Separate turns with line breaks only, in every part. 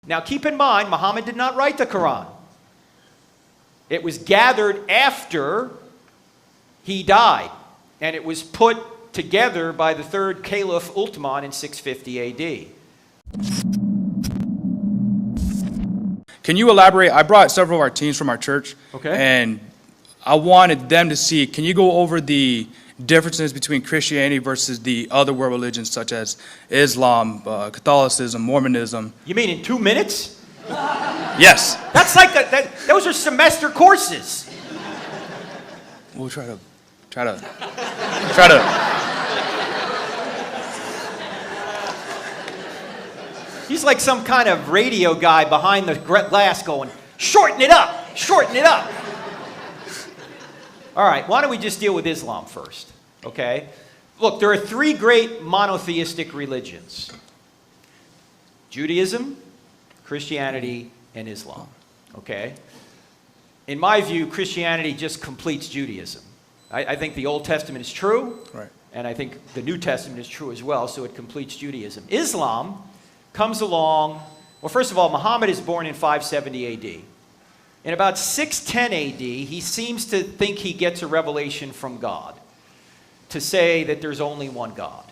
Now keep in mind, Muhammad did not write the Quran. It was gathered after he died, and it was put together by the third Caliph Uthman in 650 AD.
Can you elaborate? I brought several of our teams from our church,
Okay.
And I wanted them to see, can you go over the differences between Christianity versus the other world religions such as Islam, Catholicism, Mormonism?
You mean in 2 minutes?
Yes.
That's like those are semester courses.
We'll try to.
He's like some kind of radio guy behind the glass going, shorten it up, shorten it up. All right, why don't we just deal with Islam first, okay? Look, there are three great monotheistic religions: Judaism, Christianity, and Islam, okay? In my view, Christianity just completes Judaism. I think the Old Testament is true,
Right.
and I think the New Testament is true as well, so it completes Judaism. Islam comes along, well, first of all, Muhammad is born in 570 AD. In about 610 AD, he seems to think he gets a revelation from God to say that there's only one God.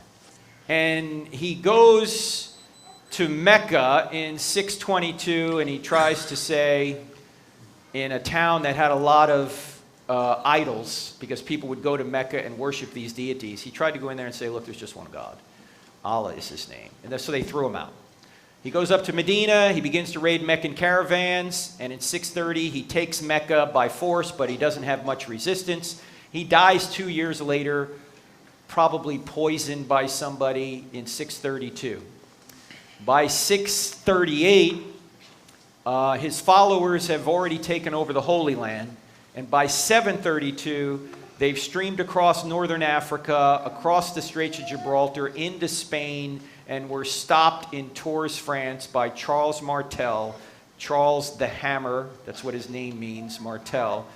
And he goes to Mecca in 622, and he tries to say, in a town that had a lot of idols, because people would go to Mecca and worship these deities, he tried to go in there and say, look, there's just one God. Allah is his name. And so they threw him out. He goes up to Medina, he begins to raid Meccan caravans, and in 630 he takes Mecca by force, but he doesn't have much resistance. He dies 2 years later, probably poisoned by somebody in 632. By 638, his followers have already taken over the Holy Land, and by 732, they've streamed across northern Africa, across the Straits of Gibraltar, into Spain, and were stopped in Tours, France by Charles Martel, Charles the Hammer, that's what his name means, Martel.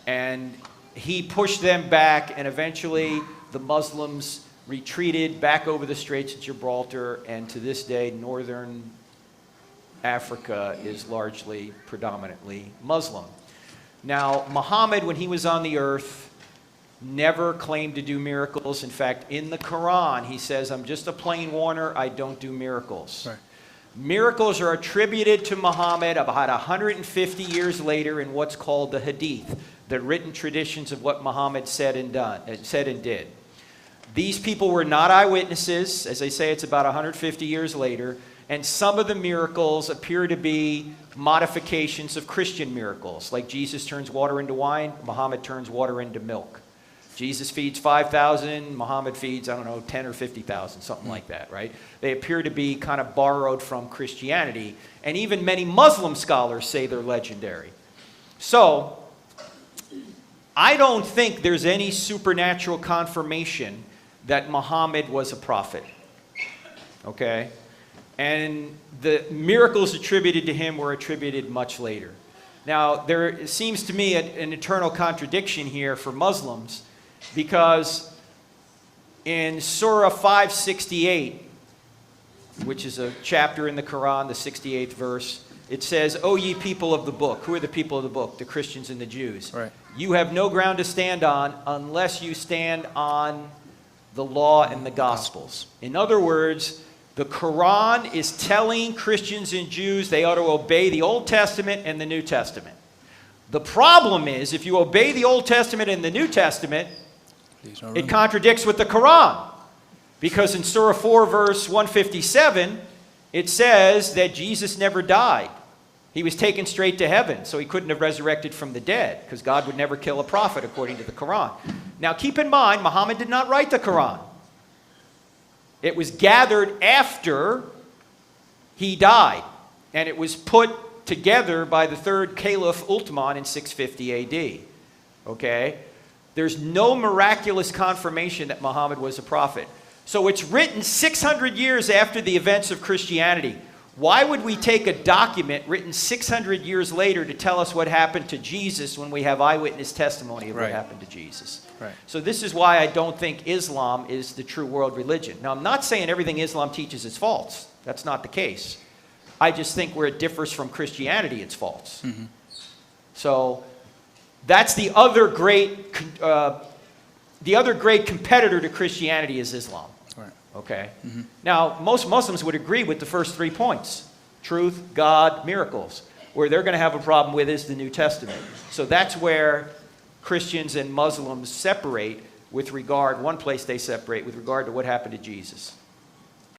And he pushed them back, and eventually the Muslims retreated back over the Straits of Gibraltar, and to this day, northern Africa is largely, predominantly Muslim. Now, Muhammad, when he was on the earth, never claimed to do miracles. In fact, in the Quran, he says, I'm just a plain warner, I don't do miracles.
Right.
Miracles are attributed to Muhammad about 150 years later in what's called the Hadith, the written traditions of what Muhammad said and did. These people were not eyewitnesses. As I say, it's about 150 years later. And some of the miracles appear to be modifications of Christian miracles, like Jesus turns water into wine, Muhammad turns water into milk. Jesus feeds 5,000, Muhammad feeds, 10 or 50,000, something like that, right? They appear to be kind of borrowed from Christianity, and even many Muslim scholars say they're legendary. So, I don't think there's any supernatural confirmation that Muhammad was a prophet, okay? And the miracles attributed to him were attributed much later. Now, there seems to me an eternal contradiction here for Muslims, because in Surah 568, which is a chapter in the Quran, the 68th verse, it says, O ye people of the book. Who are the people of the book? The Christians and the Jews.
Right.
You have no ground to stand on unless you stand on the law and the Gospels. In other words, the Quran is telling Christians and Jews they ought to obey the Old Testament and the New Testament. The problem is, if you obey the Old Testament and the New Testament, it contradicts with the Quran. Because in Surah 4, verse 157, it says that Jesus never died. He was taken straight to heaven, so he couldn't have resurrected from the dead, because God would never kill a prophet, according to the Quran. Now, keep in mind, Muhammad did not write the Quran. It was gathered after he died, and it was put together by the third Caliph Uthman in 650 AD. Okay? There's no miraculous confirmation that Muhammad was a prophet. So it's written 600 years after the events of Christianity. Why would we take a document written 600 years later to tell us what happened to Jesus when we have eyewitness testimony of what happened to Jesus?
Right.
So this is why I don't think Islam is the true world religion. Now, I'm not saying everything Islam teaches is false. That's not the case. I just think where it differs from Christianity, it's false. So that's the other great competitor to Christianity is Islam.
Right.
Okay. Now, most Muslims would agree with the first 3 points: truth, God, miracles. Where they're going to have a problem with is the New Testament. So that's where Christians and Muslims separate with regard, one place they separate with regard to what happened to Jesus.